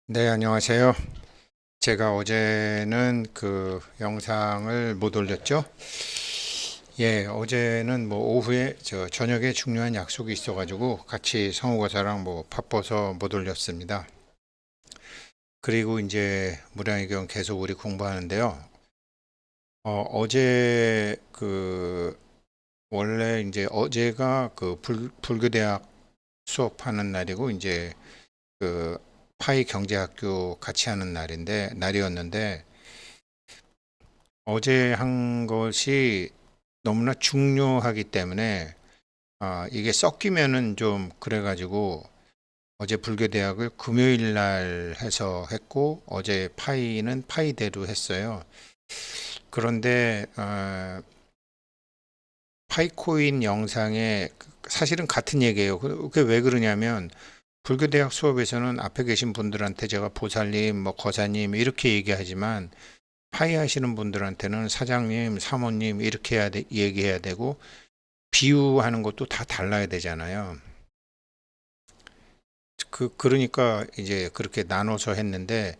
네, 안녕하세요. 제가 어제는 그 영상을 못 올렸죠? 예, 어제는 뭐 오후에 저녁에 중요한 약속이 있어가지고 같이 성우과사랑 뭐 바빠서 못 올렸습니다. 그리고 이제 무량의경 계속 우리 공부하는데요. 어제 그 원래 이제 어제가 그 불교대학 수업하는 날이고 이제 그 파이 경제학교 같이 하는 날이었는데 어제 한 것이 너무나 중요하기 때문에 이게 섞이면은 좀 그래가지고 어제 불교대학을 금요일 날 해서 했고 어제 파이는 파이대로 했어요. 그런데 파이코인 영상에 사실은 같은 얘기예요. 그게 왜 그러냐면 불교대학 수업에서는 앞에 계신 분들한테 제가 보살님, 뭐 거사님 이렇게 얘기하지만 파이 하시는 분들한테는 사장님, 사모님 이렇게 얘기해야 되고 비유하는 것도 다 달라야 되잖아요. 그러니까 이제 그렇게 나눠서 했는데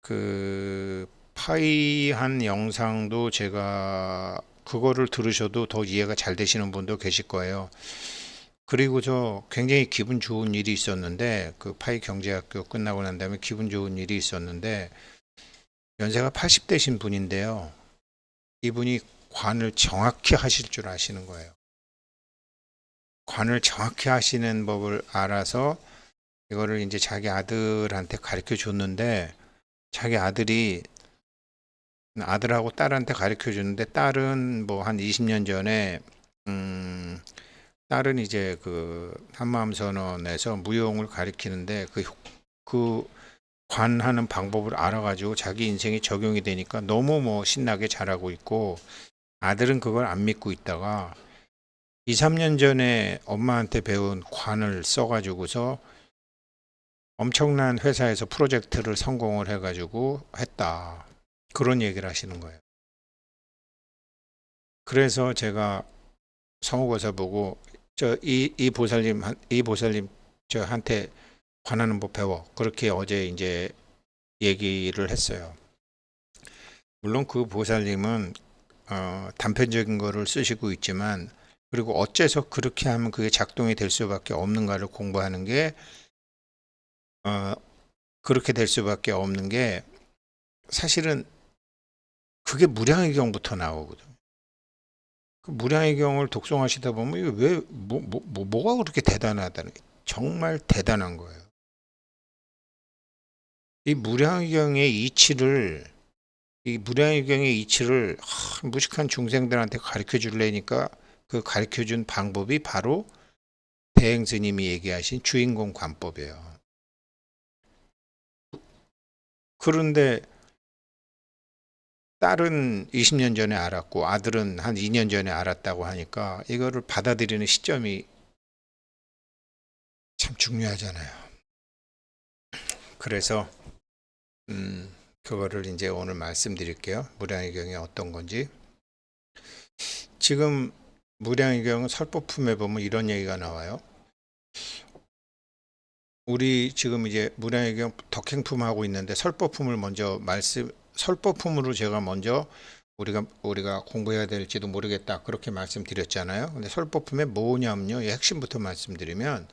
그 파이한 영상도 제가 그거를 들으셔도 더 이해가 잘 되시는 분도 계실 거예요. 그리고 저 굉장히 기분 좋은 일이 있었는데 그 파이 경제학교 끝나고 난 다음에 기분 좋은 일이 있었는데 연세가 80대신 분인데요. 이분이 관을 정확히 하실 줄 아시는 거예요. 관을 정확히 하시는 법을 알아서 이거를 이제 자기 아들한테 가르쳐 줬는데 자기 아들하고 딸한테 가르쳐 줬는데 딸은 뭐 한 20년 전에 음 딸은 이제 그 한마음 선언에서 무용을 가르치는데 그 관하는 방법을 알아가지고 자기 인생에 적용이 되니까 너무 뭐 신나게 잘하고 있고 아들은 그걸 안 믿고 있다가 2, 3년 전에 엄마한테 배운 관을 써가지고서 엄청난 회사에서 프로젝트를 성공을 해가지고 했다. 그런 얘기를 하시는 거예요. 그래서 제가 성우고사 보고 이 보살님 저한테 관하는 법 배워. 그렇게 어제 이제 얘기를 했어요. 물론 그 보살님은 단편적인 거를 쓰시고 있지만 그리고 어째서 그렇게 하면 그게 작동이 될 수밖에 없는가를 공부하는 게 어, 그렇게 될 수밖에 없는 게 사실은 그게 무량의경부터 나오거든. 그 무량의경을 독송하시다 보면 이게 뭐가 그렇게 대단하다는 게 정말 대단한 거예요. 이 무량의경의 이치를 이 무량의경의 이치를 무식한 중생들한테 가르쳐 주려니까 그 가르쳐 준 방법이 바로 대행 스님이 얘기하신 주인공 관법이에요. 그런데 딸은 20년 전에 알았고 아들은 한 2년 전에 알았다고 하니까 이거를 받아들이는 시점이 참 중요하잖아요. 그래서 그거를 이제 오늘 말씀드릴게요. 무량의경이 어떤 건지. 지금 무량의경 설법품에 보면 이런 얘기가 나와요. 우리 지금 이제 무량의경 덕행품 하고 있는데 설법품으로 제가 먼저 우리가 공부해야 될지도 모르겠다 그렇게 말씀드렸잖아요. 근데 설법품에 뭐냐면요, 이 핵심부터 말씀드리면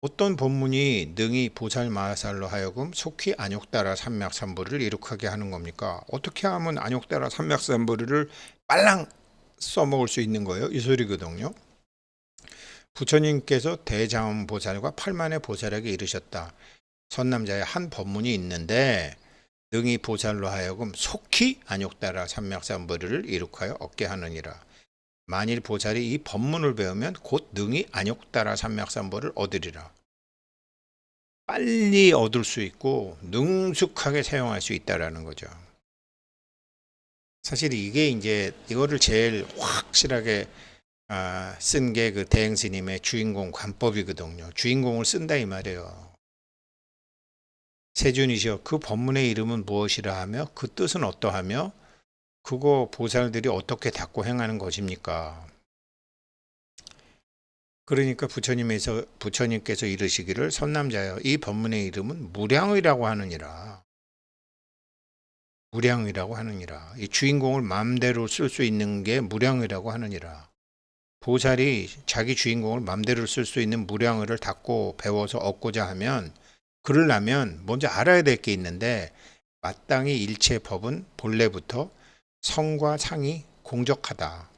어떤 본문이 능히 보살 마하살로 하여금 속히 안욕따라 삼맥삼보를 이룩하게 하는 겁니까? 어떻게 하면 안욕따라 삼맥삼보를 빨랑 써먹을 수 있는 거예요? 이 소리거든요. 부처님께서 대자원보살과 팔만의 보살에게 이르셨다. 선남자의 한 법문이 있는데 능히 보살로 하여금 속히 안욕따라 삼맥삼보를 이룩하여 얻게 하느니라. 만일 보살이 이 법문을 배우면 곧 능히 안욕따라 삼맥삼보를 얻으리라. 빨리 얻을 수 있고 능숙하게 사용할 수 있다라는 거죠. 사실 이게 이제 이거를 제일 확실하게 쓴 게 그 대행스님의 주인공 관법이거든요. 주인공을 쓴다 이 말이에요. 세준이시여 그 법문의 이름은 무엇이라 하며 그 뜻은 어떠하며 그거 보살들이 어떻게 닦고 행하는 것입니까? 그러니까 부처님께서 이르시기를 선남자여 이 법문의 이름은 무량의라고 하느니라. 무량의라고 하느니라. 이 주인공을 마음대로 쓸 수 있는 게 무량의라고 하느니라. 보살이 자기 주인공을 마음대로 쓸 수 있는 무량의를 닦고 배워서 얻고자 하면 그러려면 먼저 알아야 될 게 있는데 마땅히 일체 법은 본래부터 성과 상이 공적하다.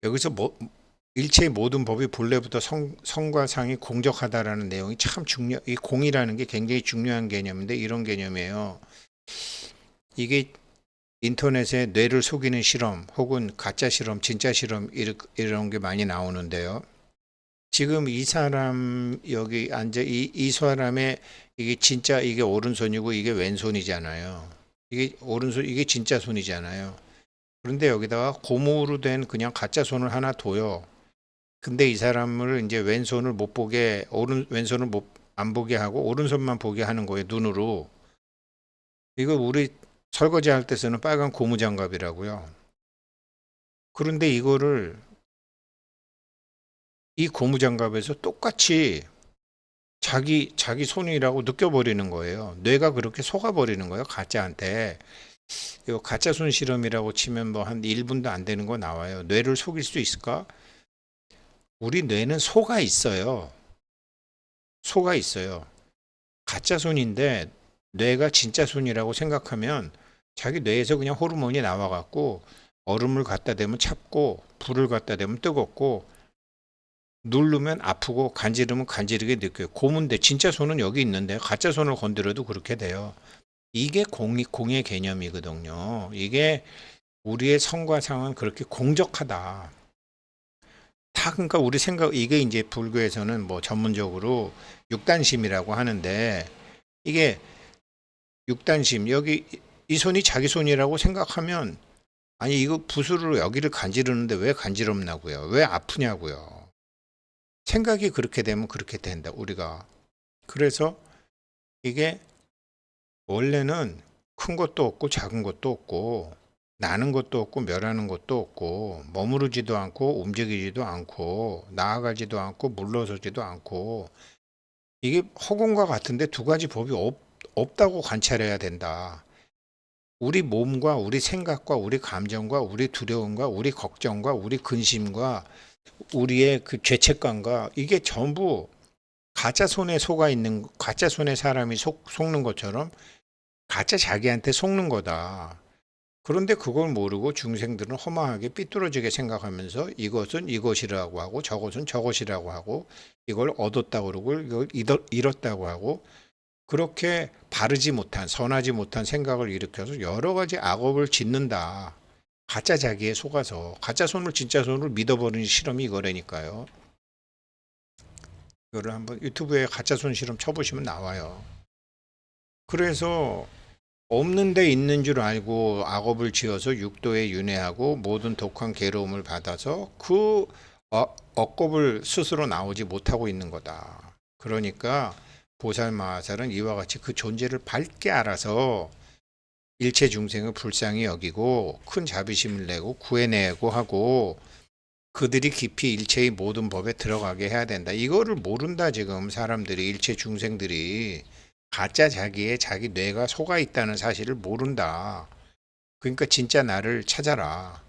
여기서 일체의 모든 법이 본래부터 성과 상이 공적하다라는 내용이 참 이 공이라는 게 굉장히 중요한 개념인데 이런 개념이에요. 이게 인터넷에 뇌를 속이는 실험 혹은 가짜 실험, 진짜 실험 이런 게 많이 나오는데요. 지금 이 사람 여기 앉아 이 사람의 이게 진짜 이게 오른손이고 이게 왼손이잖아요. 이게 오른손 이게 진짜 손이잖아요. 그런데 여기다가 고무로 된 그냥 가짜 손을 하나 둬요. 근데 이 사람을 이제 왼손을 못 보게 왼손을 안 보게 하고 오른손만 보게 하는 거예요. 눈으로. 이거 우리 설거지 할 때 쓰는 빨간 고무장갑이라고요. 그런데 이거를 이 고무장갑에서 똑같이 자기 손이라고 느껴버리는 거예요. 뇌가 그렇게 속아버리는 거예요. 가짜한테. 이거 가짜 손 실험이라고 치면 뭐 한 1분도 안 되는 거 나와요. 뇌를 속일 수 있을까? 우리 뇌는 속아 있어요. 속아 있어요. 가짜 손인데 뇌가 진짜 손이라고 생각하면 자기 뇌에서 그냥 호르몬이 나와갖고 얼음을 갖다 대면 찹고 불을 갖다 대면 뜨겁고 누르면 아프고 간지르면 간지르게 느껴요. 고문데 진짜 손은 여기 있는데 가짜 손을 건드려도 그렇게 돼요. 이게 공의 개념이거든요. 이게 우리의 성과 상은 그렇게 공적하다. 다 그러니까 우리 생각 이게 이제 불교에서는 뭐 전문적으로 육단심이라고 하는데 이게 육단심 여기 이 손이 자기 손이라고 생각하면 아니 이거 붓으로 여기를 간지르는데 왜 간지럽냐고요. 왜 아프냐고요. 생각이 그렇게 되면 그렇게 된다 우리가. 그래서 이게 원래는 큰 것도 없고 작은 것도 없고 나는 것도 없고 멸하는 것도 없고 머무르지도 않고 움직이지도 않고 나아가지도 않고 물러서지도 않고 이게 허공과 같은데 두 가지 법이 없다고 관찰해야 된다. 우리 몸과 우리 생각과 우리 감정과 우리 두려움과 우리 걱정과 우리 근심과 우리의 그 죄책감과 이게 전부 가짜 손에 속아 있는 가짜 손에 사람이 속는 것처럼 가짜 자기한테 속는 거다. 그런데 그걸 모르고 중생들은 허망하게 삐뚤어지게 생각하면서 이것은 이것이라고 하고 저것은 저것이라고 하고 이걸 얻었다고 그러고 이걸 잃었다고 하고 그렇게 바르지 못한 선하지 못한 생각을 일으켜서 여러 가지 악업을 짓는다. 가짜 자기에 속아서 가짜 손을 진짜 손을 믿어버리는 실험이 이거라니까요. 이거를 한번 유튜브에 가짜 손 실험 쳐보시면 나와요. 그래서 없는 데 있는 줄 알고 악업을 지어서 육도에 윤회하고 모든 독한 괴로움을 받아서 그 억겁을 스스로 나오지 못하고 있는 거다. 그러니까 보살 마하살은 이와 같이 그 존재를 밝게 알아서 일체 중생을 불쌍히 여기고 큰 자비심을 내고 구해내고 하고 그들이 깊이 일체의 모든 법에 들어가게 해야 된다. 이거를 모른다 지금 사람들이 일체 중생들이 가짜 자기의 자기 뇌가 속아 있다는 사실을 모른다. 그러니까 진짜 나를 찾아라.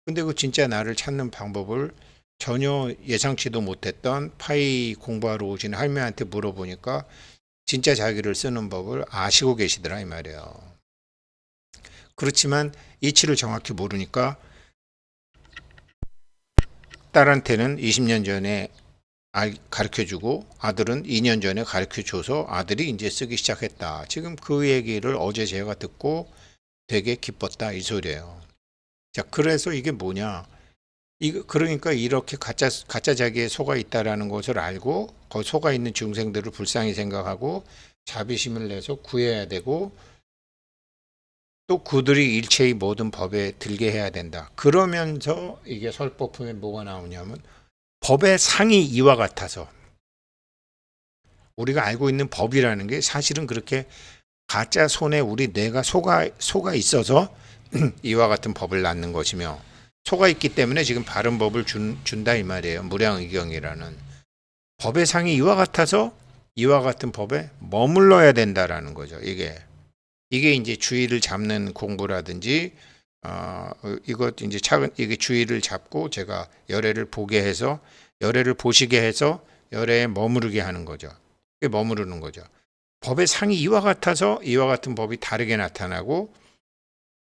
근데 그 진짜 나를 찾는 방법을 전혀 예상치도 못했던 파이 공부하러 오신 할매한테 물어보니까 진짜 자기를 쓰는 법을 아시고 계시더라 이 말이에요. 그렇지만 이치를 정확히 모르니까 딸한테는 20년 전에 가르쳐주고 아들은 2년 전에 가르쳐줘서 아들이 이제 쓰기 시작했다. 지금 그 얘기를 어제 제가 듣고 되게 기뻤다 이 소리예요. 자, 그래서 이게 뭐냐? 그러니까 이렇게 가짜 자기의 속아 있다라는 것을 알고 그 속아 있는 중생들을 불쌍히 생각하고 자비심을 내서 구해야 되고 또 그들이 일체의 모든 법에 들게 해야 된다. 그러면서 이게 설법품에 뭐가 나오냐면 법의 상이 이와 같아서 우리가 알고 있는 법이라는 게 사실은 그렇게 가짜 손에 우리 뇌가 속아 있어서 이와 같은 법을 낳는 것이며 소가 있기 때문에 지금 바른 법을 준다 이 말이에요. 무량의경이라는 법의 상이 이와 같아서 이와 같은 법에 머물러야 된다라는 거죠. 이게 이제 주의를 잡는 공부라든지 이것 이제 차근 이게 주의를 잡고 제가 열애를 보게 해서 열애를 보시게 해서 열애에 머무르게 하는 거죠. 이게 머무르는 거죠. 법의 상이 이와 같아서 이와 같은 법이 다르게 나타나고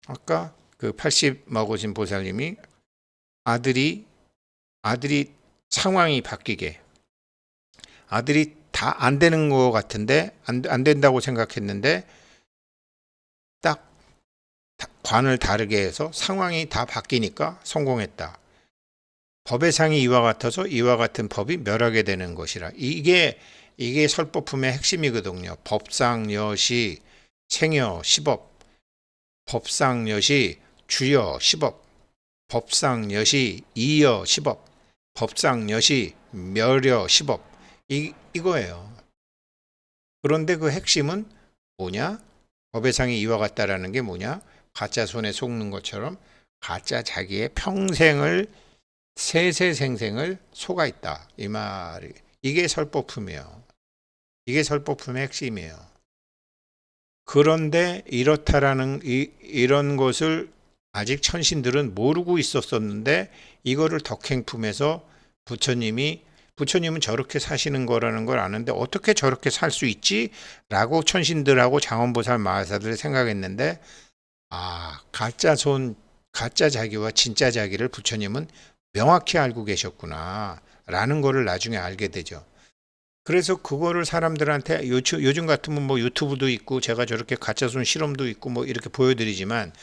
아까 그 80 먹으신 보살님이 아들이 상황이 바뀌게 아들이 다 안 되는 것 같은데 안 된다고 생각했는데 딱 관을 다르게 해서 상황이 다 바뀌니까 성공했다. 법의 상이 이와 같아서 이와 같은 법이 멸하게 되는 것이라. 이게 설법품의 핵심이거든요. 법상여시 생여 시법, 법상여시 주여 시법, 법상여시 이여 시법, 법상여시 멸여 시법. 이거예요. 그런데 그 핵심은 뭐냐? 법의 상이 이와 같다라는 게 뭐냐? 가짜 손에 속는 것처럼 가짜 자기의 평생을 세세생생을 속아 있다. 이 말이 이게 설법품이에요. 이게 설법품의 핵심이에요. 그런데 이렇다라는 이런 것을 아직 천신들은 모르고 있었었는데 이거를 덕행품에서 부처님은 저렇게 사시는 거라는 걸 아는데 어떻게 저렇게 살 수 있지? 라고 천신들하고 장원보살 마하사들이 생각했는데 가짜 자기와 진짜 자기를 부처님은 명확히 알고 계셨구나 라는 거를 나중에 알게 되죠. 그래서 그거를 사람들한테 요즘 같으면 뭐 유튜브도 있고 제가 저렇게 가짜 손 실험도 있고 뭐 이렇게 보여드리지만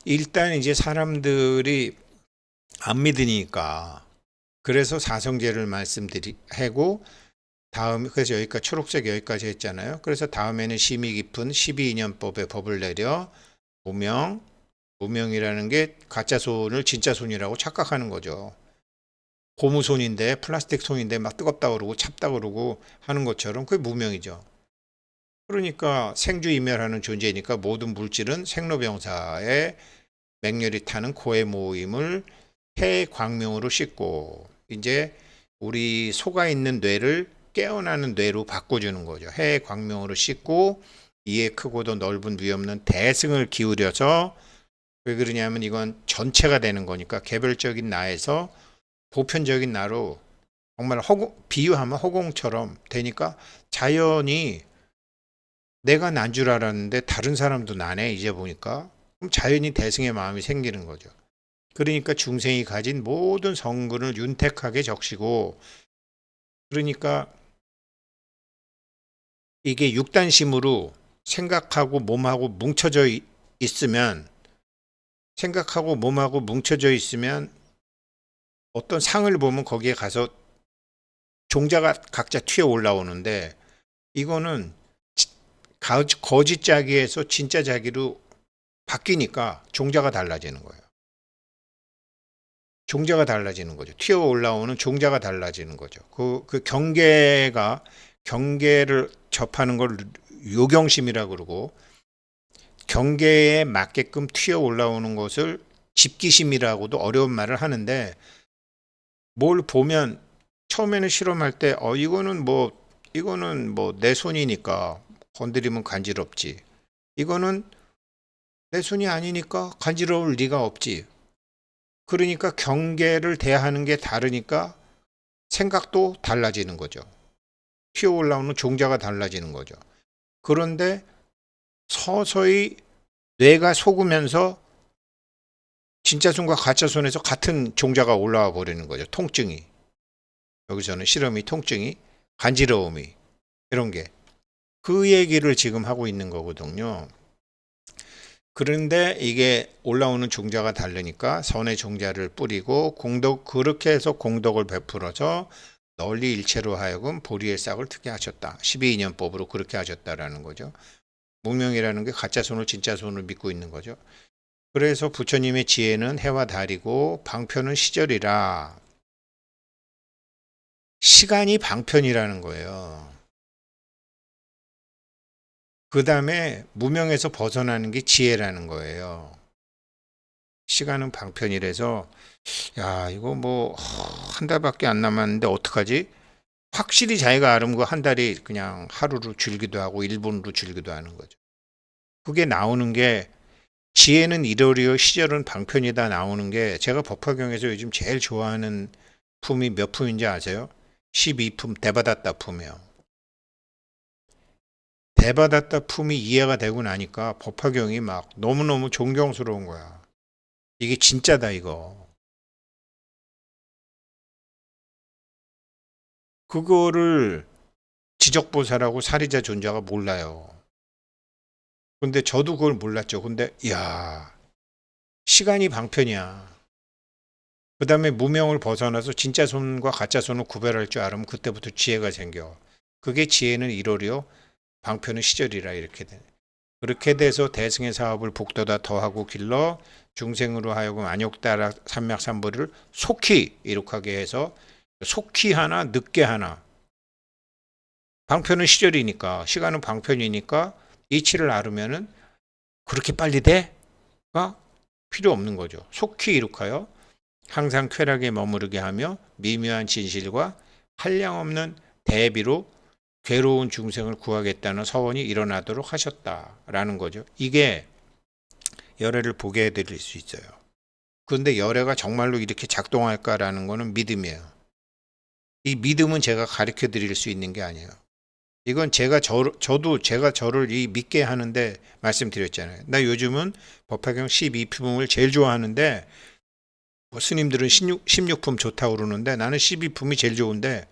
일단 이제 사람들이 안 믿으니까 그래서 사성제를 말씀드리고 그래서 여기까지 초록색 여기까지 했잖아요. 그래서 다음에는 심의 깊은 12인연법의 법을 내려 무명이라는 게 가짜 손을 진짜 손이라고 착각하는 거죠. 고무 손인데 플라스틱 손인데 막 뜨겁다 그러고 찹다 그러고 하는 것처럼 그게 무명이죠. 그러니까 생주이멸하는 존재니까 모든 물질은 생로병사의 맹렬히 타는 고의 모임을 해광명으로 씻고 이제 우리 속아 있는 뇌를 깨어나는 뇌로 바꿔주는 거죠. 해광명으로 씻고 이에 크고도 넓은 위없는 대승을 기울여서 왜 그러냐면 이건 전체가 되는 거니까 개별적인 나에서 보편적인 나로 정말 비유하면 허공처럼 되니까 자연이 내가 난 줄 알았는데 다른 사람도 나네 이제 보니까 그럼 자연히 대승의 마음이 생기는 거죠. 그러니까 중생이 가진 모든 성근을 윤택하게 적시고 그러니까 이게 육단심으로 생각하고 몸하고 뭉쳐져 있으면 생각하고 몸하고 뭉쳐져 있으면 어떤 상을 보면 거기에 가서 종자가 각자 튀어 올라오는데 이거는 거짓 자기에서 진짜 자기로 바뀌니까 종자가 달라지는 거예요. 종자가 달라지는 거죠. 튀어 올라오는 종자가 달라지는 거죠. 그 경계를 접하는 걸 요경심이라고 그러고 경계에 맞게끔 튀어 올라오는 것을 집기심이라고도 어려운 말을 하는데 뭘 보면 처음에는 실험할 때 이거는 뭐 내 손이니까 건드리면 간지럽지. 이거는 내 손이 아니니까 간지러울 리가 없지. 그러니까 경계를 대하는 게 다르니까 생각도 달라지는 거죠. 튀어 올라오는 종자가 달라지는 거죠. 그런데 서서히 뇌가 속으면서 진짜 손과 가짜 손에서 같은 종자가 올라와 버리는 거죠. 통증이. 여기서는 실험이 통증이, 간지러움이 이런 게. 그 얘기를 지금 하고 있는 거거든요. 그런데 이게 올라오는 종자가 다르니까 선의 종자를 뿌리고 그렇게 해서 공덕을 베풀어서 널리 일체로 하여금 보리의 싹을 트게 하셨다. 12인연법으로 그렇게 하셨다라는 거죠. 무명이라는 게 가짜 손을 진짜 손을 믿고 있는 거죠. 그래서 부처님의 지혜는 해와 달이고 방편은 시절이라 시간이 방편이라는 거예요. 그 다음에 무명에서 벗어나는 게 지혜라는 거예요. 시간은 방편이라서 야 이거 뭐 한 달밖에 안 남았는데 어떡하지? 확실히 자기가 아는 거 한 달이 그냥 하루로 줄기도 하고 1분으로 줄기도 하는 거죠. 그게 나오는 게 지혜는 이러리요 시절은 방편이다 나오는 게 제가 법화경에서 요즘 제일 좋아하는 품이 몇 품인지 아세요? 12품 대받았다 품이요. 대받았다 품이 이해가 되고 나니까 법화경이 막 너무너무 존경스러운 거야. 이게 진짜다 이거. 그거를 지적보살하고 사리자 존자가 몰라요. 근데 저도 그걸 몰랐죠. 근데 야 시간이 방편이야. 그 다음에 무명을 벗어나서 진짜 손과 가짜 손을 구별할 줄 알으면 그때부터 지혜가 생겨. 그게 지혜는 이로리요 방편은 시절이라 이렇게 돼. 그렇게 돼서 대승의 사업을 복도다 더하고 길러 중생으로 하여금 안욕따라 삼맥삼보를 속히 이룩하게 해서 속히 하나 늦게 하나 방편은 시절이니까 시간은 방편이니까 이치를 알으면은 그렇게 빨리 돼가 필요 없는 거죠. 속히 이룩하여 항상 쾌락에 머무르게 하며 미묘한 진실과 한량없는 대비로 괴로운 중생을 구하겠다는 서원이 일어나도록 하셨다라는 거죠. 이게 열애를 보게 해드릴 수 있어요. 그런데 열애가 정말로 이렇게 작동할까라는 거는 믿음이에요. 이 믿음은 제가 가르쳐 드릴 수 있는 게 아니에요. 이건 저도 제가 저를 이 믿게 하는데 말씀드렸잖아요. 나 요즘은 법화경 12품을 제일 좋아하는데 뭐 스님들은 16품 좋다고 그러는데 나는 12품이 제일 좋은데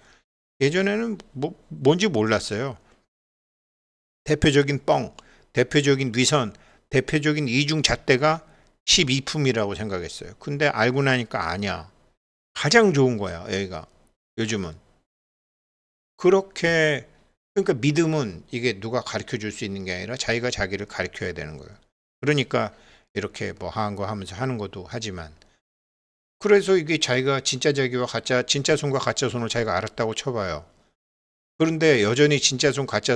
예전에는 뭔지 몰랐어요. 대표적인 뻥, 대표적인 위선, 대표적인 이중 잣대가 12품이라고 생각했어요. 근데 알고 나니까 아니야. 가장 좋은 거야, 여기가. 요즘은. 그렇게, 그러니까 믿음은 이게 누가 가르쳐 줄 수 있는 게 아니라 자기가 자기를 가르쳐야 되는 거예요. 그러니까 이렇게 뭐 하한 거 하면서 하는 것도 하지만. 그래서 이게 자기가 진짜 자기와 가짜, 진짜 손과 가짜 손을 자기가 알았다고 쳐봐요. 그런데 여전히 진짜 손, 가짜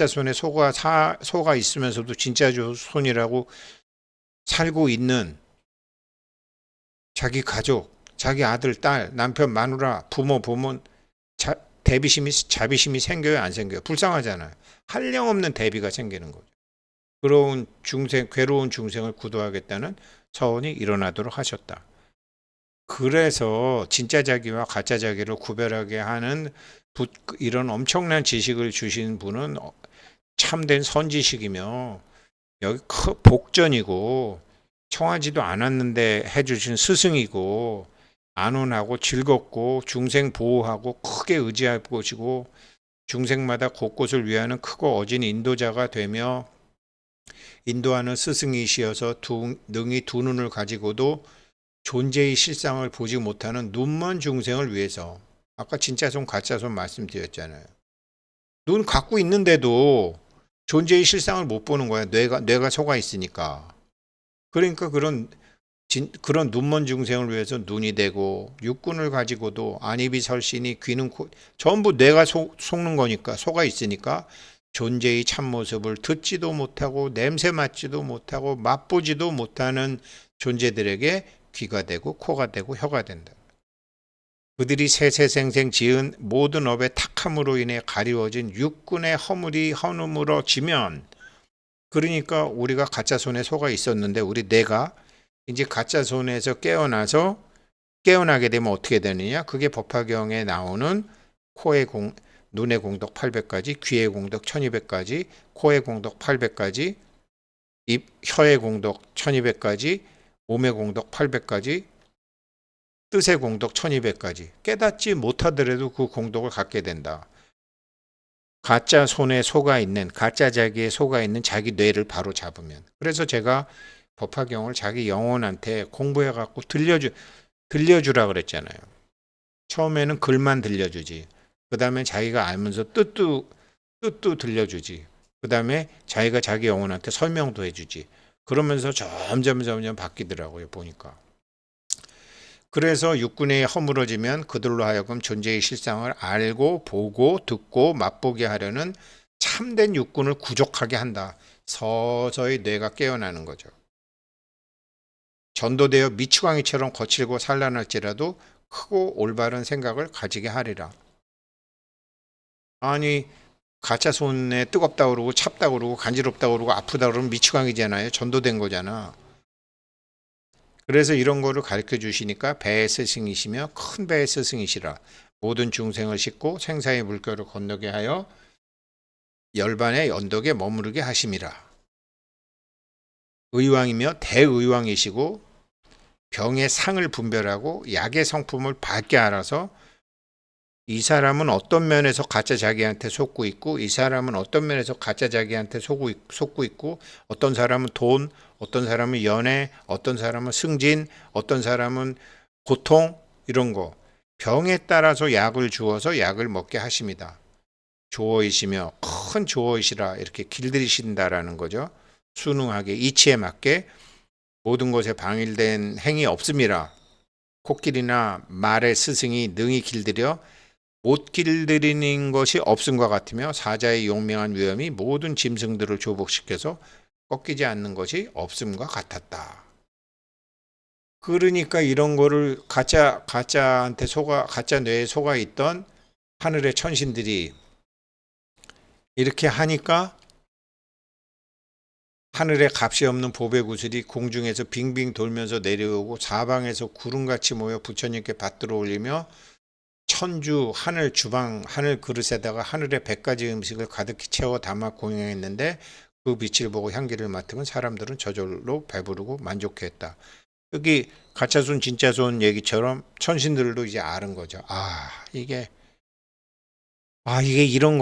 손에 소가 있으면서도 진짜 손이라고 살고 있는 자기 가족, 자기 아들, 딸, 남편, 마누라, 부모 보면 자비심이 생겨요, 안 생겨요? 불쌍하잖아요. 한량없는 대비가 생기는 거죠. 괴로운 중생을 구도하겠다는 서원이 일어나도록 하셨다. 그래서 진짜 자기와 가짜 자기를 구별하게 하는 이런 엄청난 지식을 주신 분은 참된 선지식이며 여기 복전이고 청하지도 않았는데 해주신 스승이고 안온하고 즐겁고 중생 보호하고 크게 의지할 것이고 중생마다 곳곳을 위하는 크고 어진 인도자가 되며 인도하는 스승이시여서 능히 두 눈을 가지고도 존재의 실상을 보지 못하는 눈먼 중생을 위해서 아까 진짜 손 가짜 손 말씀드렸잖아요. 눈 갖고 있는데도 존재의 실상을 못 보는 거야. 뇌가 속아 있으니까. 그러니까 그런 눈먼 중생을 위해서 눈이 되고 육군을 가지고도 안입이 설신이 귀는 전부 뇌가 속는 거니까 속아 있으니까 존재의 참모습을 듣지도 못하고 냄새 맡지도 못하고 맛보지도 못하는 존재들에게 귀가 되고 코가 되고 혀가 된다. 그들이 세세생생 지은 모든 업의 탁함으로 인해 가리워진 육군의 허물이 허물어지면 그러니까 우리가 가짜 손에 속아 있었는데 우리 뇌가 이제 가짜 손에서 깨어나게 되면 어떻게 되느냐? 그게 법화경에 나오는 눈의 공덕 800가지, 귀의 공덕 1200가지, 코의 공덕 800가지, 혀의 공덕 1200가지, 몸의 공덕 800가지, 뜻의 공덕 1200가지. 깨닫지 못하더라도 그 공덕을 갖게 된다. 가짜 손에 속아 있는, 가짜 자기에 속아 있는 자기 뇌를 바로 잡으면. 그래서 제가 법화경을 자기 영혼한테 공부해갖고 들려주라 그랬잖아요. 처음에는 글만 들려주지. 그 다음에 자기가 알면서 뜻도 들려주지. 그 다음에 자기가 자기 영혼한테 설명도 해주지. 그러면서 점점 바뀌더라고요, 보니까. 그래서 육군에 허물어지면 그들로 하여금 존재의 실상을 알고 보고 듣고 맛보게 하려는 참된 육군을 구족하게 한다. 서서히 뇌가 깨어나는 거죠. 전도되어 미추광이처럼 거칠고 산란할지라도 크고 올바른 생각을 가지게 하리라. 아니 가짜 손에 뜨겁다 그러고 찹다 그러고 간지럽다 그러고 아프다 그러면 미추광이잖아요. 전도된 거잖아. 그래서 이런 거를 가르쳐 주시니까 배의 스승이시며 큰 배의 스승이시라. 모든 중생을 싣고 생사의 물결을 건너게 하여 열반의 언덕에 머무르게 하심이라. 의왕이며 대의왕이시고 병의 상을 분별하고 약의 성품을 밝게 알아서 이 사람은 어떤 면에서 가짜 자기한테 속고 있고 이 사람은 어떤 면에서 가짜 자기한테 속고 있고 어떤 사람은 돈, 어떤 사람은 연애, 어떤 사람은 승진, 어떤 사람은 고통 이런 거 병에 따라서 약을 주어서 약을 먹게 하십니다. 조어이시며 큰 조어이시라 이렇게 길들이신다라는 거죠. 순응하게 이치에 맞게 모든 것에 방일된 행위 없음이라. 코끼리나 말의 스승이 능히 길들여 못 길들이는 것이 없음과 같으며 사자의 용맹한 위엄이 모든 짐승들을 조복시켜서 꺾이지 않는 것이 없음과 같았다. 그러니까 이런 거를 가짜한테 가짜 뇌에 속아 있던 하늘의 천신들이 이렇게 하니까 하늘에 값이 없는 보배 구슬이 공중에서 빙빙 돌면서 내려오고 사방에서 구름같이 모여 부처님께 받들어 올리며 천주 하늘 주방 하늘 그릇에다가 하늘의 100가지 음식을 가득히 채워 담아 공양했는데 그 빛을 보고 향기를 맡으면 사람들은 저절로 배부르고 만족했다. 여기 가짜손 진짜손 얘기처럼 천신들도 이제 아는 거죠. 이게 이런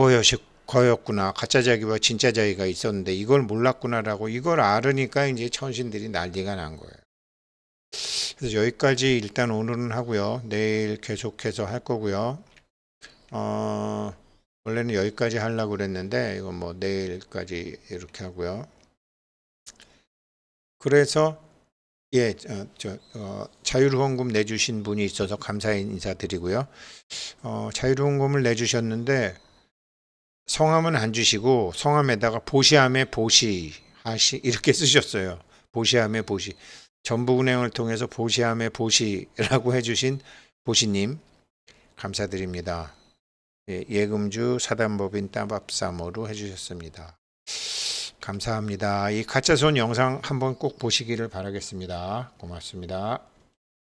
거였구나. 가짜 자기와 진짜 자기가 있었는데 이걸 몰랐구나라고 이걸 알으니까 이제 천신들이 난리가 난 거예요. 그래서 여기까지 일단 오늘은 하고요. 내일 계속해서 할 거고요. 원래는 여기까지 하려고 그랬는데 이건 뭐 내일까지 이렇게 하고요. 그래서 자율후원금 내주신 분이 있어서 감사 인사드리고요. 자율후원금을 내주셨는데 성함은 안 주시고 성함에다가 보시함에 보시하시 이렇게 쓰셨어요. 보시함에 보시. 전부은행을 통해서 보시함에 보시라고 해주신 보시님 감사드립니다. 예금주 사단법인 따밥사모로 해주셨습니다. 감사합니다. 이 가짜손 영상 한번 꼭 보시기를 바라겠습니다. 고맙습니다.